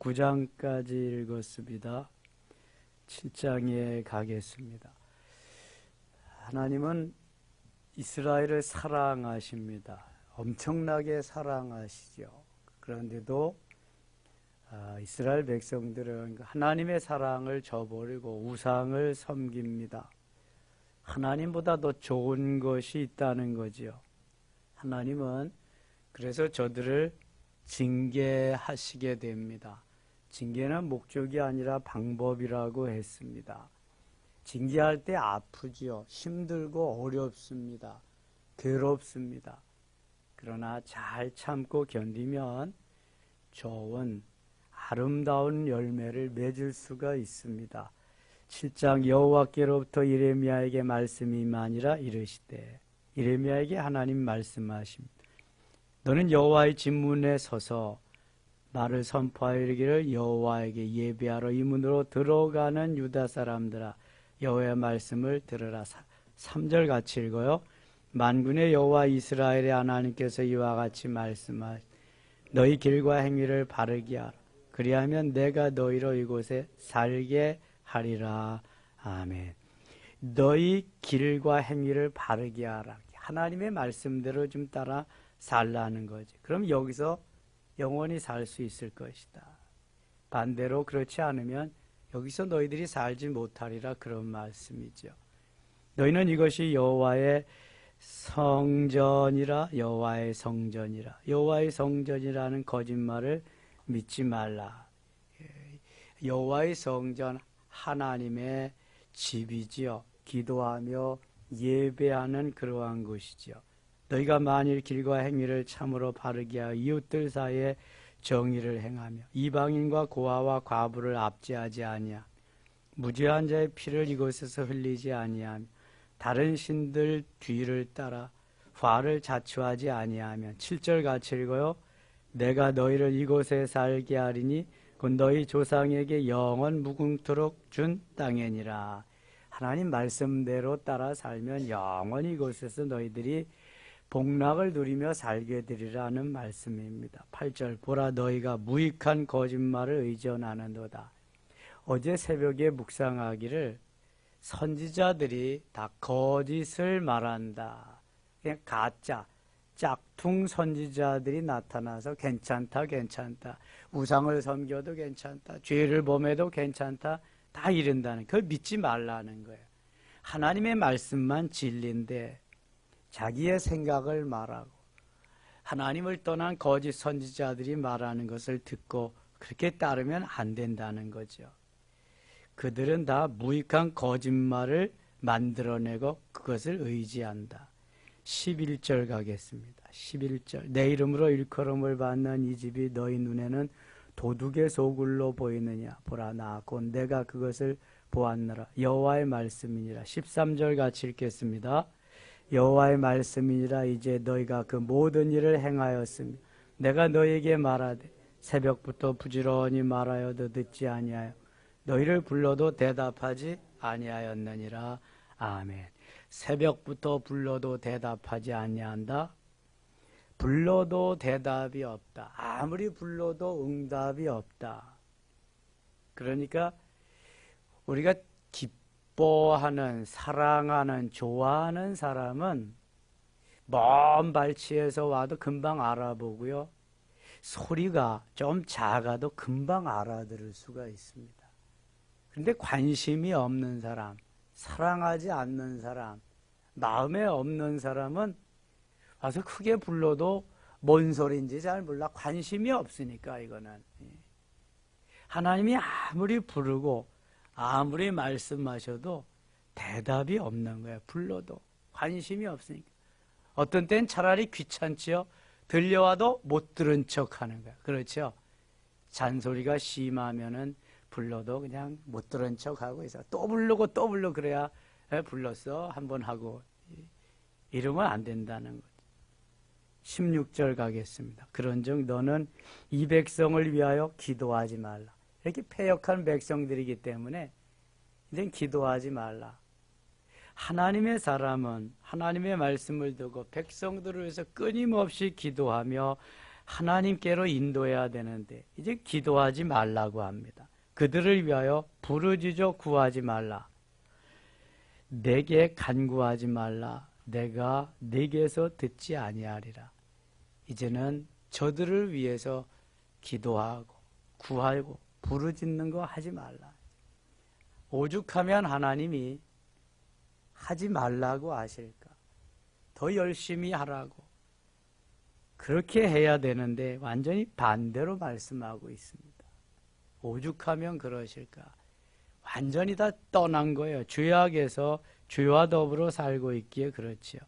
9장까지 읽었습니다. 7장에 가겠습니다. 하나님은 이스라엘을 사랑하십니다. 엄청나게 사랑하시죠. 그런데도 이스라엘 백성들은 하나님의 사랑을 저버리고 우상을 섬깁니다. 하나님보다 더 좋은 것이 있다는 거지요. 하나님은 그래서 저들을 징계하시게 됩니다. 징계는 목적이 아니라 방법이라고 했습니다. 징계할 때 아프지요. 힘들고 어렵습니다. 괴롭습니다. 그러나 잘 참고 견디면 좋은 아름다운 열매를 맺을 수가 있습니다. 7장 여호와께로부터 예레미야에게 말씀이 임하니라 이르시되, 예레미야에게 하나님 말씀하십니다. 너는 여호와의 진문에 서서 말을 선포하여 이르기를, 여호와에게 예배하러 이 문으로 들어가는 유다 사람들아, 여호와의 말씀을 들으라. 3절 같이 읽어요. 만군의 여호와 이스라엘의 하나님께서 이와 같이 말씀하시, 너희 길과 행위를 바르게 하라. 그리하면 내가 너희로 이곳에 살게 하리라. 아멘. 너희 길과 행위를 바르게 하라. 하나님의 말씀대로 좀 따라 살라는 거지. 그럼 여기서 영원히 살 수 있을 것이다. 반대로 그렇지 않으면 여기서 너희들이 살지 못하리라, 그런 말씀이죠. 너희는 이것이 여호와의 성전이라, 여호와의 성전이라. 여호와의 성전이라는 거짓말을 믿지 말라. 여호와의 성전, 하나님의 집이지요. 기도하며 예배하는 그러한 곳이지요. 너희가 만일 길과 행위를 참으로 바르게 하여 이웃들 사이에 정의를 행하며 이방인과 고아와 과부를 압제하지 아니하며 무죄한 자의 피를 이곳에서 흘리지 아니하며 다른 신들 뒤를 따라 화를 자초하지 아니하면, 7절 같이 읽어요. 내가 너희를 이곳에 살게 하리니 곧 너희 조상에게 영원 무궁토록 준 땅이니라. 하나님 말씀대로 따라 살면 영원히 이곳에서 너희들이 복락을 누리며 살게 되리라는 말씀입니다. 8절 보라, 너희가 무익한 거짓말을 의존하는도다. 어제 새벽에 묵상하기를 선지자들이 다 거짓을 말한다. 그냥 가짜, 짝퉁 선지자들이 나타나서 괜찮다, 괜찮다. 우상을 섬겨도 괜찮다. 죄를 범해도 괜찮다. 다 이른다는, 그걸 믿지 말라는 거예요. 하나님의 말씀만 진리인데 자기의 생각을 말하고 하나님을 떠난 거짓 선지자들이 말하는 것을 듣고 그렇게 따르면 안 된다는 거죠. 그들은 다 무익한 거짓말을 만들어내고 그것을 의지한다. 11절 가겠습니다. 11절 내 이름으로 일컬음을 받는 이 집이 너희 눈에는 도둑의 소굴로 보이느냐. 보라, 나 곧 내가 그것을 보았노라. 여호와의 말씀이니라. 13절 같이 읽겠습니다. 여호와의 말씀이니라. 이제 너희가 그 모든 일을 행하였으며 내가 너희에게 말하되 새벽부터 부지런히 말하여도 듣지 아니하여 너희를 불러도 대답하지 아니하였느니라. 아멘. 새벽부터 불러도 대답하지 아니한다. 불러도 대답이 없다. 아무리 불러도 응답이 없다. 그러니까 우리가 기뻐하는, 사랑하는, 좋아하는 사람은 먼 발치에서 와도 금방 알아보고요. 소리가 좀 작아도 금방 알아들을 수가 있습니다. 그런데 관심이 없는 사람, 사랑하지 않는 사람, 마음에 없는 사람은 와서 크게 불러도 뭔 소리인지 잘 몰라. 관심이 없으니까. 이거는 하나님이 아무리 부르고 아무리 말씀하셔도 대답이 없는 거예요. 불러도 관심이 없으니까. 어떤 때는 차라리 귀찮지요. 들려와도 못 들은 척하는 거예요. 그렇죠? 잔소리가 심하면은 불러도 그냥 못 들은 척하고 있어. 또 부르고 또 불러. 그래야 불렀어 한번 하고. 이러면 안 된다는 거죠. 16절 가겠습니다. 그런즉 너는 이 백성을 위하여 기도하지 말라. 이렇게 패역한 백성들이기 때문에 이제 기도하지 말라. 하나님의 사람은 하나님의 말씀을 듣고 백성들을 위해서 끊임없이 기도하며 하나님께로 인도해야 되는데 이제 기도하지 말라고 합니다. 그들을 위하여 부르짖어 구하지 말라. 내게 간구하지 말라. 내가 내게서 듣지 아니하리라. 이제는 저들을 위해서 기도하고 구하고 부르짖는 거 하지 말라. 오죽하면 하나님이 하지 말라고 하실까? 더 열심히 하라고. 그렇게 해야 되는데 완전히 반대로 말씀하고 있습니다. 오죽하면 그러실까? 완전히 다 떠난 거예요. 죄악에서 죄와 더불어 살고 있기에 그렇지요.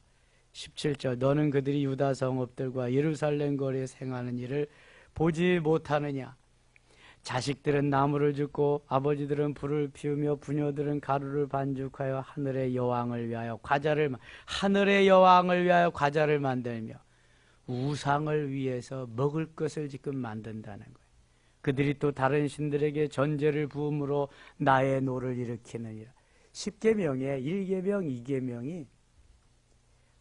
17절 너는 그들이 유다 성읍들과 예루살렘 거리에 행하는 일을 보지 못하느냐? 자식들은 나무를 줍고 아버지들은 불을 피우며 부녀들은 가루를 반죽하여 하늘의 여왕을 위하여 과자를 만들며 우상을 위해서 먹을 것을 지금 만든다는 거예요. 그들이 또 다른 신들에게 전제를 부음으로 나의 노를 일으키느니라. 10계명에 1계명, 2계명이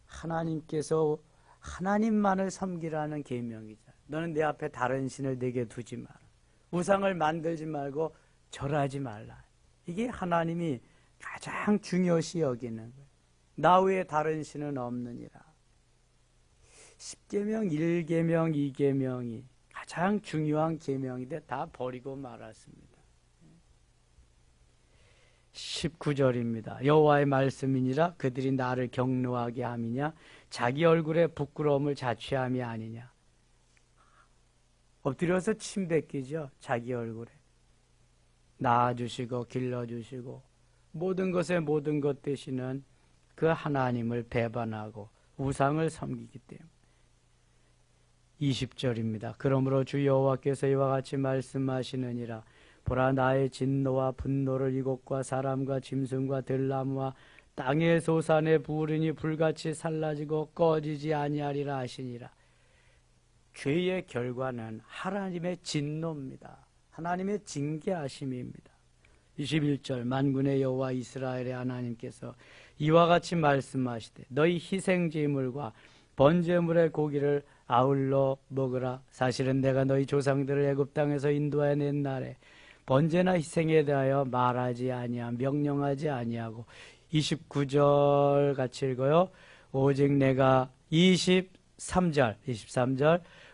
하나님께서 하나님만을 섬기라는 계명이죠. 너는 내 앞에 다른 신을 내게 두지 마라. 우상을 만들지 말고 절하지 말라. 이게 하나님이 가장 중요시 여기는 거예요. 나 외에 다른 신은 없느니라. 10계명, 1계명, 2계명이 가장 중요한 계명인데 다 버리고 말았습니다. 19절입니다. 여호와의 말씀이니라. 그들이 나를 격노하게 함이냐? 자기 얼굴에 부끄러움을 자취함이 아니냐? 엎드려서 침 뱉기죠. 자기 얼굴에. 낳아주시고 길러주시고 모든 것의 모든 것 되시는 그 하나님을 배반하고 우상을 섬기기 때문에. 20절입니다. 그러므로 주 여호와께서 이와 같이 말씀하시느니라. 보라 나의 진노와 분노를 이곳과 사람과 짐승과 들나무와 땅의 소산에 부으리니 불같이 살라지고 꺼지지 아니하리라 하시니라. 죄의 결과는 하나님의 진노입니다. 하나님의 징계하심입니다. 21절 만군의 여호와 이스라엘의 하나님께서 이와 같이 말씀하시되 너희 희생제물과 번제물의 고기를 아울러 먹으라. 사실은 내가 너희 조상들을 애굽 땅에서 인도해낸 날에 번제나 희생에 대하여 말하지 아니하 명령하지 아니하고 29절 같이 읽어요. 오직 내가 23절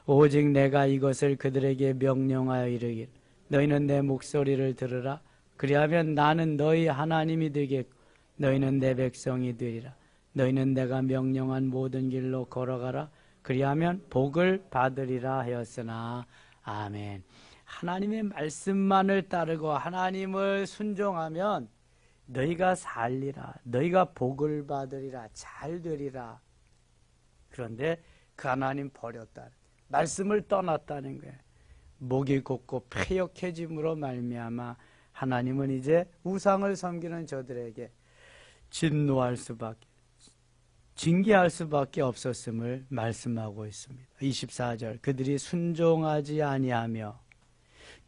오직 내가 이것을 그들에게 명령하여 이르길 너희는 내 목소리를 들으라. 그리하면 나는 너희 하나님이 되겠고 너희는 내 백성이 되리라. 너희는 내가 명령한 모든 길로 걸어가라. 그리하면 복을 받으리라 하였으나 아멘. 하나님의 말씀만을 따르고 하나님을 순종하면 너희가 살리라. 너희가 복을 받으리라. 잘 되리라. 그런데 그 하나님 버렸다. 말씀을 떠났다는 거예요. 목이 곧고 패역해짐으로 말미암아 하나님은 이제 우상을 섬기는 저들에게 진노할 수밖에 징계할 수밖에 없었음을 말씀하고 있습니다. 24절 그들이 순종하지 아니하며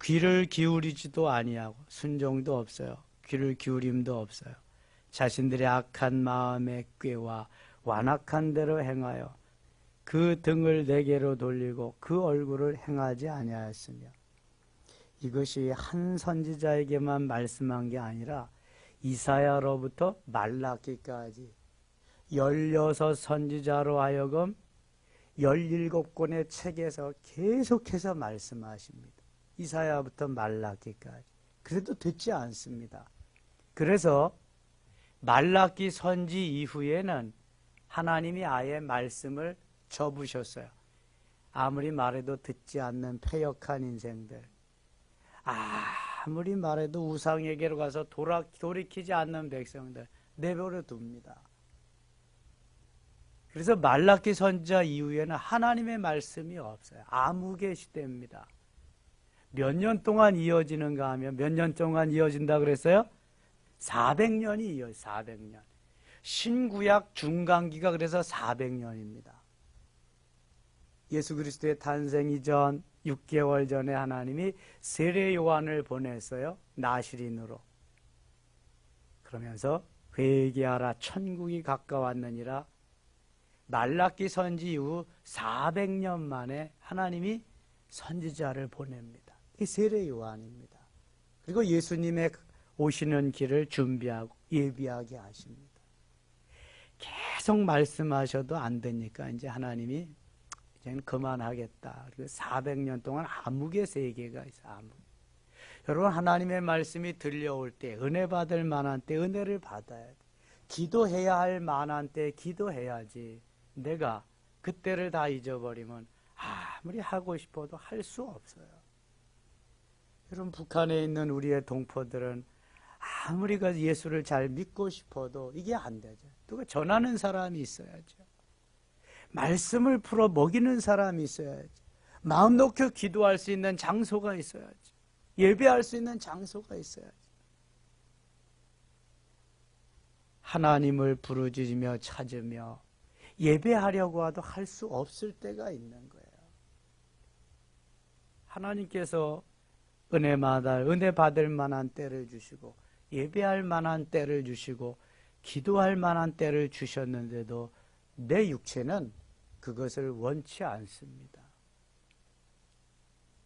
귀를 기울이지도 아니하고 순종도 없어요. 귀를 기울임도 없어요. 자신들의 악한 마음의 꾀와 완악한 대로 행하여 그 등을 내게로 돌리고 그 얼굴을 행하지 아니하였으며 이것이 한 선지자에게만 말씀한 게 아니라 이사야로부터 말라기까지 16 선지자로 하여금 17권의 책에서 계속해서 말씀하십니다. 이사야부터 말라기까지. 그래도 듣지 않습니다. 그래서 말라기 선지 이후에는 하나님이 아예 말씀을 접으셨어요. 아무리 말해도 듣지 않는 패역한 인생들, 아무리 말해도 우상에게로 가서 돌이키지 않는 백성들 내버려 둡니다. 그래서 말라기 선지자 이후에는 하나님의 말씀이 없어요. 암흑의 시대입니다. 몇 년 동안 이어지는가 하면 몇 년 동안 이어진다 그랬어요? 400년이 이어져요. 400년. 신구약 중간기가 그래서 400년입니다. 예수 그리스도의 탄생 이전 6개월 전에 하나님이 세례 요한을 보냈어요. 나시린으로. 그러면서 회개하라 천국이 가까웠느니라 말라기 선지 이후 400년 만에 하나님이 선지자를 보냅니다. 이 세례 요한입니다. 그리고 예수님의 오시는 길을 준비하고 예비하게 하십니다. 계속 말씀하셔도 안 되니까 이제 하나님이 이제는 그만하겠다. 그리고 400년 동안 암흑의 세계가 있어요. 암흑. 여러분, 하나님의 말씀이 들려올 때, 은혜 받을 만한 때 은혜를 받아야 돼. 기도해야 할 만한 때 기도해야지. 내가 그때를 다 잊어버리면 아무리 하고 싶어도 할 수 없어요. 여러분, 북한에 있는 우리의 동포들은 아무리 예수를 잘 믿고 싶어도 이게 안 되죠. 누가 전하는 사람이 있어야죠. 말씀을 풀어 먹이는 사람이 있어야죠. 마음 놓고 기도할 수 있는 장소가 있어야죠. 예배할 수 있는 장소가 있어야죠. 하나님을 부르짖으며 찾으며 예배하려고 해도 할 수 없을 때가 있는 거예요. 하나님께서 은혜 받을 만한 때를 주시고 예배할 만한 때를 주시고 기도할 만한 때를 주셨는데도 내 육체는 그것을 원치 않습니다.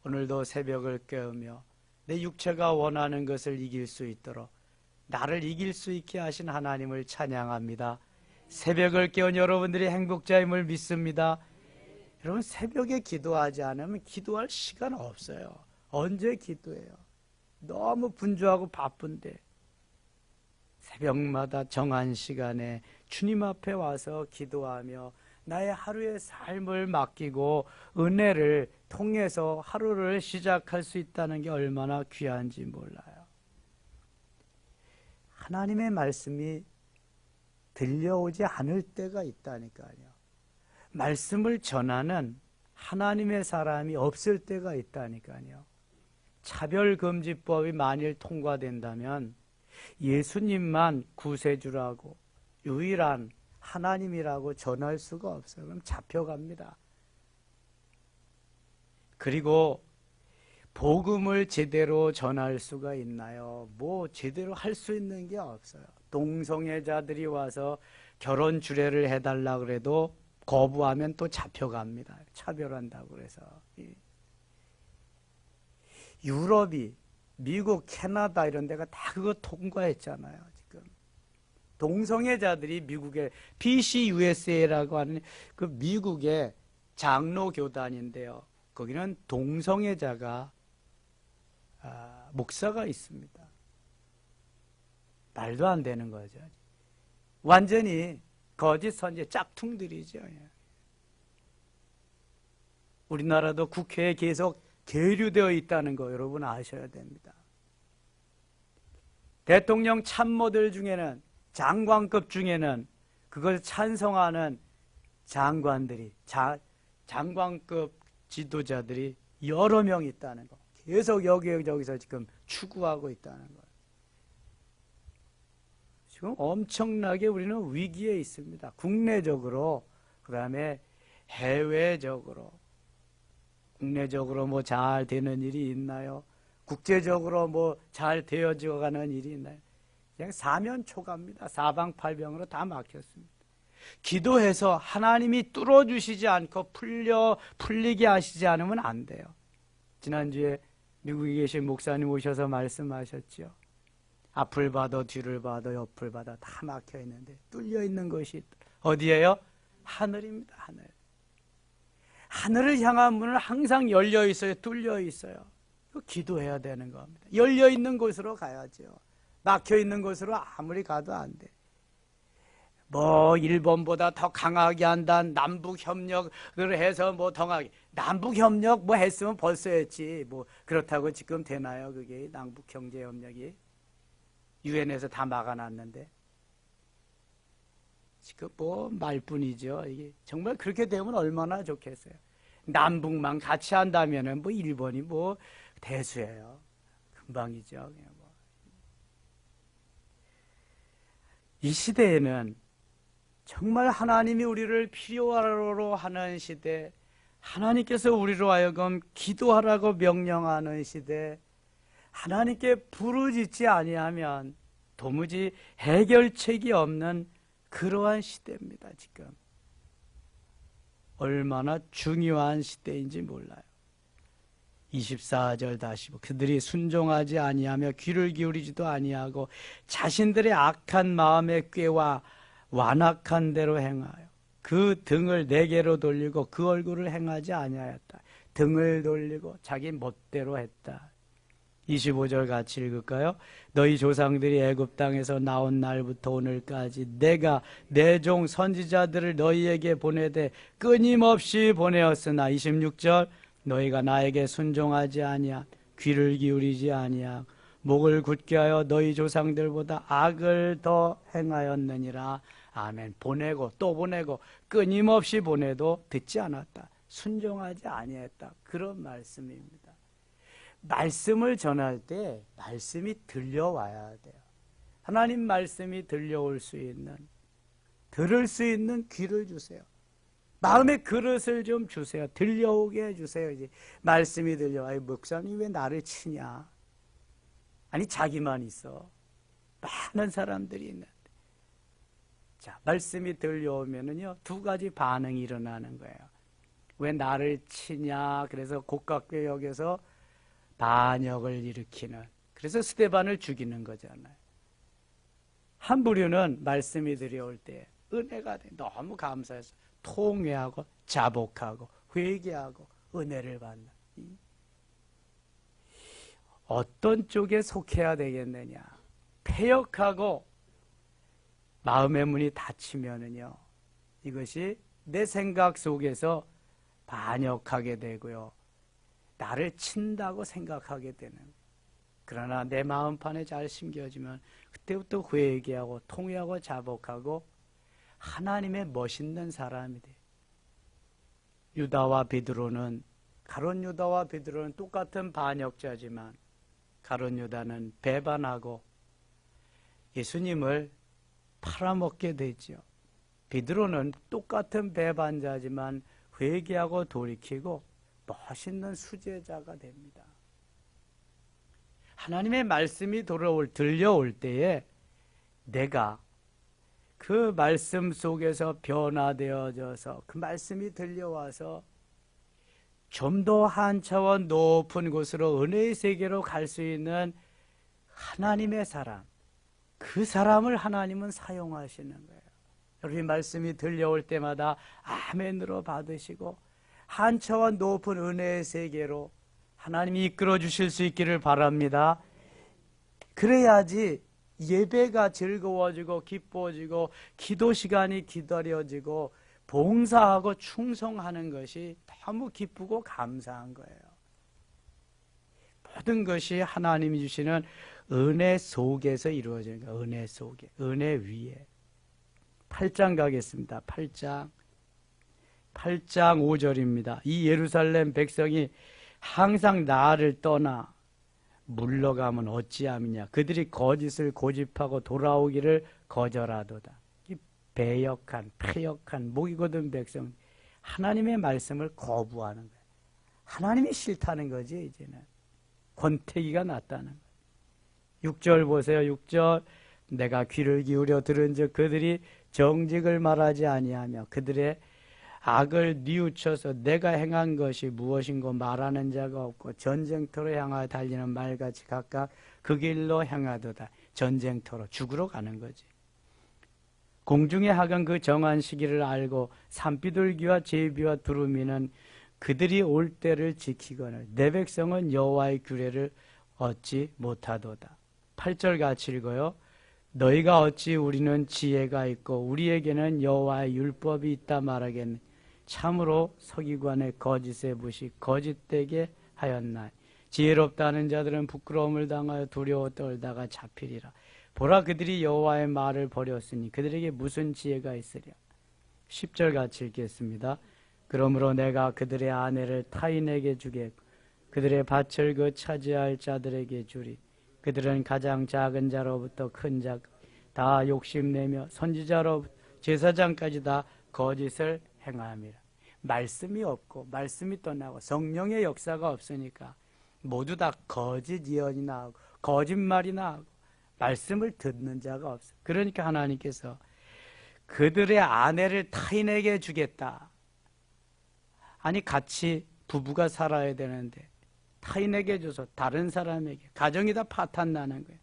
오늘도 새벽을 깨우며 내 육체가 원하는 것을 이길 수 있도록 나를 이길 수 있게 하신 하나님을 찬양합니다. 새벽을 깨운 여러분들이 행복자임을 믿습니다. 여러분, 새벽에 기도하지 않으면 기도할 시간 없어요. 언제 기도해요? 너무 분주하고 바쁜데 새벽마다 정한 시간에 주님 앞에 와서 기도하며 나의 하루의 삶을 맡기고 은혜를 통해서 하루를 시작할 수 있다는 게 얼마나 귀한지 몰라요. 하나님의 말씀이 들려오지 않을 때가 있다니까요. 말씀을 전하는 하나님의 사람이 없을 때가 있다니까요. 차별금지법이 만일 통과된다면 예수님만 구세주라고 유일한 하나님이라고 전할 수가 없어요. 그럼 잡혀갑니다. 그리고 복음을 제대로 전할 수가 있나요? 뭐 제대로 할 수 있는 게 없어요. 동성애자들이 와서 결혼 주례를 해달라 그래도 거부하면 또 잡혀갑니다. 차별한다고 그래서. 유럽이 미국, 캐나다 이런 데가 다 그거 통과했잖아요. 지금 동성애자들이 미국의 PCUSA라고 하는 그 미국의 장로 교단인데요. 거기는 동성애자가 목사가 있습니다. 말도 안 되는 거죠. 완전히 거짓 선지 짝퉁들이죠. 우리나라도 국회에 계속 계류되어 있다는 거 여러분 아셔야 됩니다. 대통령 참모들 중에는 장관급 중에는 그걸 찬성하는 장관들이 장관급 지도자들이 여러 명 있다는 거 계속 여기저기서 지금 추구하고 있다는 거예요. 지금 엄청나게 우리는 위기에 있습니다. 국내적으로 그 다음에 해외적으로. 국내적으로 뭐 잘 되는 일이 있나요? 국제적으로 뭐 잘 되어져 가는 일이 있나요? 그냥 사면초가입니다. 사방팔방으로 다 막혔습니다. 기도해서 하나님이 뚫어주시지 않고 풀리게 하시지 않으면 안 돼요. 지난주에 미국에 계신 목사님 오셔서 말씀하셨죠. 앞을 봐도 뒤를 봐도 옆을 봐도 다 막혀 있는데 뚫려 있는 것이 어디예요? 하늘입니다. 하늘. 하늘을 향한 문은 항상 열려 있어요. 뚫려 있어요. 기도해야 되는 겁니다. 열려 있는 곳으로 가야죠. 막혀 있는 곳으로 아무리 가도 안 돼. 뭐 일본보다 더 강하게 한다. 남북 협력을 해서 뭐 더 강하게. 남북 협력 뭐 했으면 벌써 했지. 뭐 그렇다고 지금 되나요? 그게 남북 경제 협력이 유엔에서 다 막아놨는데 지금 뭐 말뿐이죠. 이게 정말 그렇게 되면 얼마나 좋겠어요. 남북만 같이 한다면은 뭐 일본이 뭐 대수예요. 금방이죠. 뭐. 이 시대에는 정말 하나님이 우리를 필요로 하는 시대, 하나님께서 우리로 하여금 기도하라고 명령하는 시대, 하나님께 부르짖지 아니하면 도무지 해결책이 없는 그러한 시대입니다. 지금 얼마나 중요한 시대인지 몰라요. 24절 다시 그들이 순종하지 아니하며 귀를 기울이지도 아니하고 자신들의 악한 마음의 꾀와 완악한 대로 행하여 그 등을 내게로 돌리고 그 얼굴을 행하지 아니하였다. 등을 돌리고 자기 멋대로 했다. 25절 같이 읽을까요? 너희 조상들이 애굽 땅에서 나온 날부터 오늘까지 내가 내 종 선지자들을 너희에게 보내되 끊임없이 보내었으나 26절 너희가 나에게 순종하지 아니하 귀를 기울이지 아니하 목을 굳게 하여 너희 조상들보다 악을 더 행하였느니라. 아멘. 보내고 또 보내고 끊임없이 보내도 듣지 않았다. 순종하지 아니했다. 그런 말씀입니다. 말씀을 전할 때 말씀이 들려와야 돼요. 하나님 말씀이 들려올 수 있는, 들을 수 있는 귀를 주세요. 마음의 그릇을 좀 주세요. 들려오게 해주세요. 이제 말씀이 들려와요. 목사님 왜 나를 치냐? 아니 자기만 있어. 많은 사람들이 있는데. 자, 말씀이 들려오면은요 두 가지 반응이 일어나는 거예요. 왜 나를 치냐? 그래서 고깝게 여겨서 반역을 일으키는, 그래서 스데반을 죽이는 거잖아요. 한 부류는 말씀이 들려올 때 은혜가 돼. 너무 감사해서 통회하고 자복하고 회개하고 은혜를 받는. 어떤 쪽에 속해야 되겠느냐? 패역하고 마음의 문이 닫히면은요 이것이 내 생각 속에서 반역하게 되고요 나를 친다고 생각하게 되는. 그러나 내 마음판에 잘 심겨지면 그때부터 회개하고 통회하고 자복하고 하나님의 멋있는 사람이 돼. 유다와 베드로는, 가룟 유다와 베드로는 똑같은 반역자지만 가룟 유다는 배반하고 예수님을 팔아먹게 되죠. 베드로는 똑같은 배반자지만 회개하고 돌이키고 멋있는 수제자가 됩니다. 하나님의 말씀이 들려올 때에 내가 그 말씀 속에서 변화되어져서 그 말씀이 들려와서 좀 더 한 차원 높은 곳으로 은혜의 세계로 갈 수 있는 하나님의 사람, 그 사람을 하나님은 사용하시는 거예요. 여러분 말씀이 들려올 때마다 아멘으로 받으시고 한 차원 높은 은혜의 세계로 하나님이 이끌어 주실 수 있기를 바랍니다. 그래야지 예배가 즐거워지고 기뻐지고 기도 시간이 기다려지고 봉사하고 충성하는 것이 너무 기쁘고 감사한 거예요. 모든 것이 하나님이 주시는 은혜 속에서 이루어지는 거예요. 은혜 속에, 은혜 위에. 8장 가겠습니다. 8장 5절입니다. 이 예루살렘 백성이 항상 나를 떠나 물러가면 어찌함이냐. 그들이 거짓을 고집하고 돌아오기를 거절하도다. 이 배역한, 패역한, 목이 곧은 백성, 하나님의 말씀을 거부하는 거예요. 하나님이 싫다는 거지. 이제는 권태기가 났다는 거예요. 6절 보세요. 6절 내가 귀를 기울여 들은즉 그들이 정직을 말하지 아니하며 그들의 악을 뉘우쳐서 내가 행한 것이 무엇인고 말하는 자가 없고 전쟁터로 향하여 달리는 말같이 각각 그 길로 향하도다. 전쟁터로 죽으러 가는 거지. 공중의 학은 그 정한 시기를 알고 산비둘기와 제비와 두루미는 그들이 올 때를 지키거늘 내 백성은 여호와의 규례를 얻지 못하도다. 8절 같이 읽어요. 너희가 어찌 우리는 지혜가 있고 우리에게는 여호와의 율법이 있다 말하겠느냐. 참으로 서기관의 거짓의 붓이 거짓되게 하였나니 지혜롭다는 자들은 부끄러움을 당하여 두려워 떨다가 잡히리라. 보라 그들이 여호와의 말을 버렸으니 그들에게 무슨 지혜가 있으랴. 10절 같이 읽겠습니다. 그러므로 내가 그들의 아내를 타인에게 주겠고 그들의 밭을 그 차지할 자들에게 주리. 그들은 가장 작은 자로부터 큰 자 다 욕심내며 선지자로부터 제사장까지 다 거짓을 행함이라. 말씀이 없고 말씀이 떠나고 성령의 역사가 없으니까 모두 다 거짓 예언이 나오고 거짓말이 나오고 말씀을 듣는 자가 없어. 그러니까 하나님께서 그들의 아내를 타인에게 주겠다. 아니 같이 부부가 살아야 되는데 타인에게 줘서 다른 사람에게 가정이 다 파탄 나는 거예요.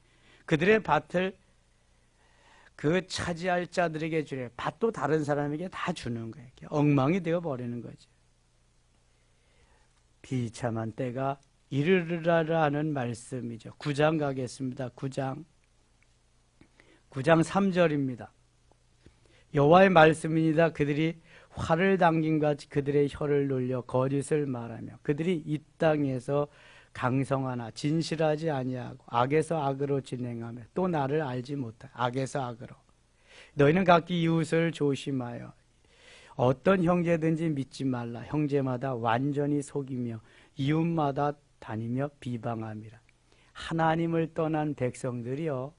그들의 밭을 그 차지할 자들에게 주래 밭도 다른 사람에게 다 주는 거예요. 엉망이 되어 버리는 거죠. 비참한 때가 이르르라라는 말씀이죠. 9장 가겠습니다. 9장 3절입니다. 여호와의 말씀이니이다. 그들이 활을 당긴 같이 그들의 혀를 놀려 거짓을 말하며 그들이 이 땅에서 강성하나 진실하지 아니하고 악에서 악으로 진행하며 또 나를 알지 못하 악에서 악으로 너희는 각기 이웃을 조심하여 어떤 형제든지 믿지 말라. 형제마다 완전히 속이며 이웃마다 다니며 비방함이라. 하나님을 떠난 백성들이요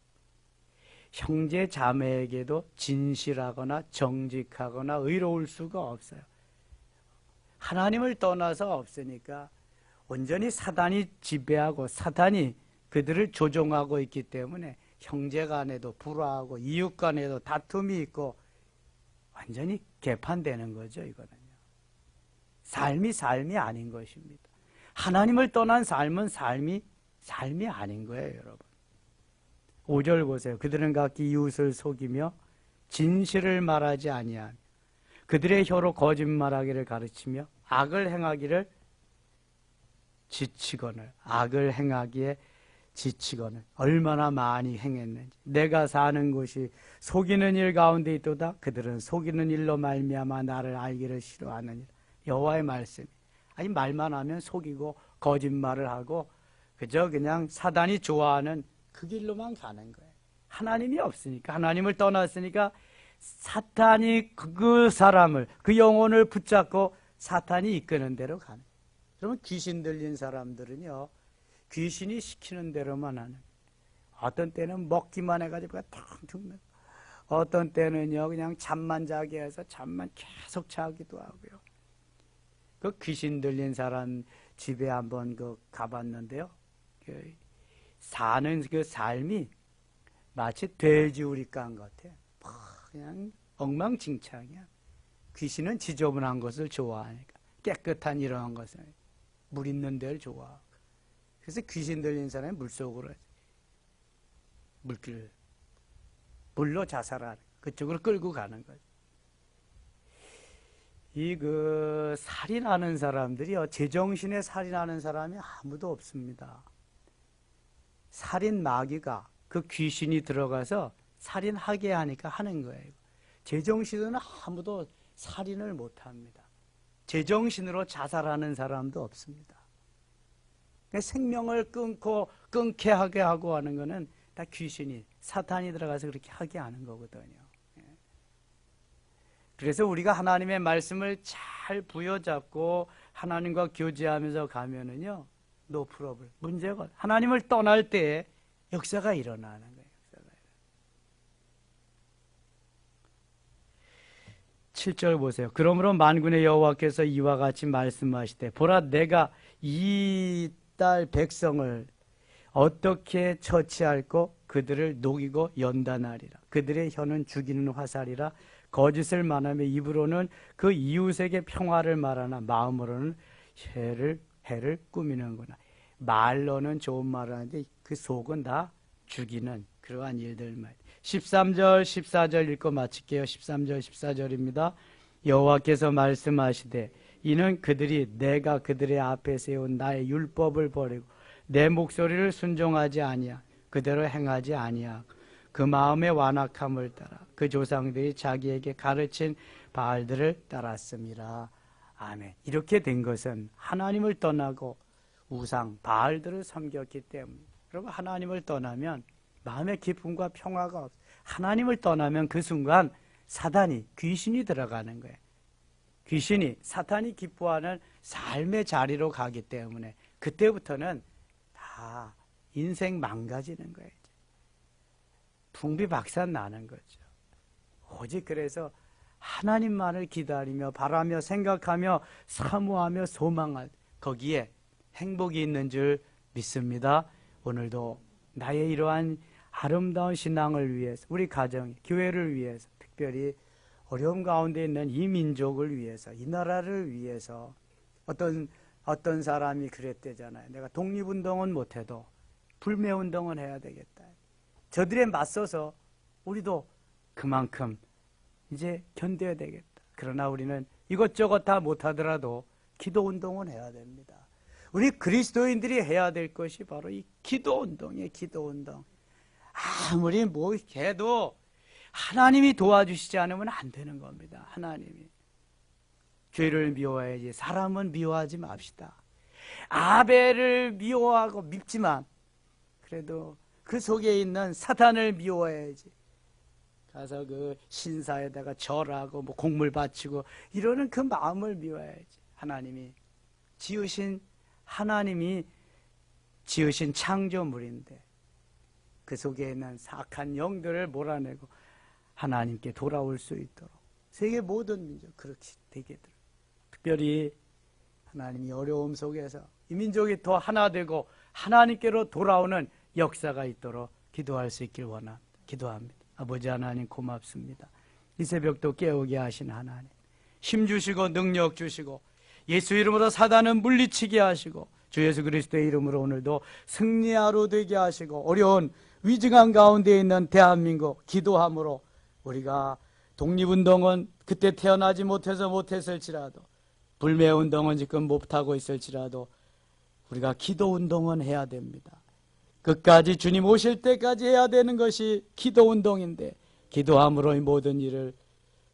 형제 자매에게도 진실하거나 정직하거나 의로울 수가 없어요. 하나님을 떠나서 없으니까 온전히 사단이 지배하고 사단이 그들을 조종하고 있기 때문에 형제 간에도 불화하고 이웃 간에도 다툼이 있고 완전히 개판되는 거죠. 이거는요. 삶이 아닌 것입니다. 하나님을 떠난 삶은 삶이 아닌 거예요, 여러분. 5절 보세요. 그들은 각기 이웃을 속이며 진실을 말하지 아니하며 그들의 혀로 거짓말하기를 가르치며 악을 행하기를 지치거늘 악을 행하기에 지치거늘 얼마나 많이 행했는지 내가 사는 곳이 속이는 일 가운데 있도다. 그들은 속이는 일로 말미암아 나를 알기를 싫어하느니라. 여호와의 말씀. 아니 말만 하면 속이고 거짓말을 하고 그저 그냥 사단이 좋아하는 그 길로만 가는 거예요. 하나님이 없으니까 하나님을 떠났으니까 사탄이 그 사람을 그 영혼을 붙잡고 사탄이 이끄는 대로 가는 거예요. 그러면 귀신 들린 사람들은요 귀신이 시키는 대로만 하는 거예요. 어떤 때는 먹기만 해가지고 탁 죽는 어떤 때는요 그냥 잠만 자게 해서 잠만 계속 자기도 하고요. 그 귀신 들린 사람 집에 한번 가봤는데요. 사는 그 삶이 마치 돼지우리깡 같아. 그냥 엉망진창이야. 귀신은 지저분한 것을 좋아하니까 깨끗한 이러한 것을 물 있는 데를 좋아하고 그래서 귀신 들린 사람이 물속으로 물로 자살하는 그쪽으로 끌고 가는 거죠. 살인하는 사람들이요 제정신에 살인하는 사람이 아무도 없습니다. 살인 마귀가 그 귀신이 들어가서 살인하게 하니까 하는 거예요. 제정신으로는 아무도 살인을 못합니다. 제정신으로 자살하는 사람도 없습니다. 생명을 끊게 하게 하고 하는 거는 다 귀신이 사탄이 들어가서 그렇게 하게 하는 거거든요. 그래서 우리가 하나님의 말씀을 잘 부여잡고 하나님과 교제하면서 가면은요 노 프로블 문제가 하나님을 떠날 때 역사가 일어나는 거예요. 7절 보세요. 그러므로 만군의 여호와께서 이와 같이 말씀하시되 보라 내가 이 딸 백성을 어떻게 처치할꼬 그들을 녹이고 연단하리라. 그들의 혀는 죽이는 화살이라 거짓을 말하며 입으로는 그 이웃에게 평화를 말하나 마음으로는 해를 꾸미는구나. 말로는 좋은 말을 하는데 그 속은 다 죽이는 그러한 일들만. 13절 14절 읽고 마칠게요. 13절 14절입니다. 여호와께서 말씀하시되 이는 그들이 내가 그들의 앞에 세운 나의 율법을 버리고 내 목소리를 순종하지 아니하 그대로 행하지 아니하 그 마음의 완악함을 따라 그 조상들이 자기에게 가르친 바알들을 따랐습니다. 아멘. 이렇게 된 것은 하나님을 떠나고 우상 바알들을 섬겼기 때문입니다. 여러분 하나님을 떠나면 마음의 기쁨과 평화가 없어요. 하나님을 떠나면 그 순간 사단이 귀신이 들어가는 거예요. 귀신이 사탄이 기뻐하는 삶의 자리로 가기 때문에 그때부터는 다 인생 망가지는 거예요. 풍비박산 나는 거죠. 오직 그래서 하나님만을 기다리며 바라며 생각하며 사모하며 소망할 거기에 행복이 있는 줄 믿습니다. 오늘도 나의 이러한 아름다운 신앙을 위해서 우리 가정, 교회를 위해서 특별히 어려움 가운데 있는 이 민족을 위해서 이 나라를 위해서 어떤 사람이 그랬대잖아요. 내가 독립운동은 못해도 불매운동은 해야 되겠다. 저들에 맞서서 우리도 그만큼 이제 견뎌야 되겠다. 그러나 우리는 이것저것 다 못하더라도 기도운동은 해야 됩니다. 우리 그리스도인들이 해야 될 것이 바로 이 기도운동이에요. 기도운동. 아무리 뭐 해도 하나님이 도와주시지 않으면 안 되는 겁니다. 하나님이. 죄를 미워해야지 사람은 미워하지 맙시다. 아벨을 미워하고 밉지만 그래도 그 속에 있는 사탄을 미워해야지. 가서 그 신사에다가 절하고 뭐 곡물 바치고 이러는 그 마음을 미워해야지. 하나님이 지으신 창조물인데 그 속에 있는 사악한 영들을 몰아내고 하나님께 돌아올 수 있도록 세계 모든 민족 그렇게 되게 될. 특별히 하나님이 어려움 속에서 이 민족이 더 하나 되고 하나님께로 돌아오는 역사가 있도록 기도할 수 있길 원합니다. 기도합니다. 아버지 하나님 고맙습니다. 이 새벽도 깨우게 하신 하나님, 힘 주시고 능력 주시고 예수 이름으로 사단은 물리치게 하시고 주 예수 그리스도의 이름으로 오늘도 승리하루 되게 하시고 어려운 위중한 가운데 있는 대한민국 기도함으로 우리가 독립운동은 그때 태어나지 못했을지라도 불매운동은 지금 못하고 있을지라도 우리가 기도운동은 해야 됩니다. 끝까지 주님 오실 때까지 해야 되는 것이 기도운동인데 기도함으로 이 모든 일을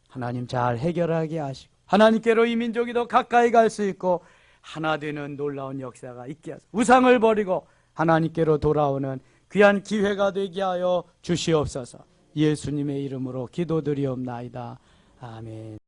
하나님 잘 해결하게 하시고 하나님께로 이 민족이 더 가까이 갈 수 있고 하나 되는 놀라운 역사가 있게 하소서. 우상을 버리고 하나님께로 돌아오는 귀한 기회가 되게 하여 주시옵소서. 예수님의 이름으로 기도드리옵나이다. 아멘.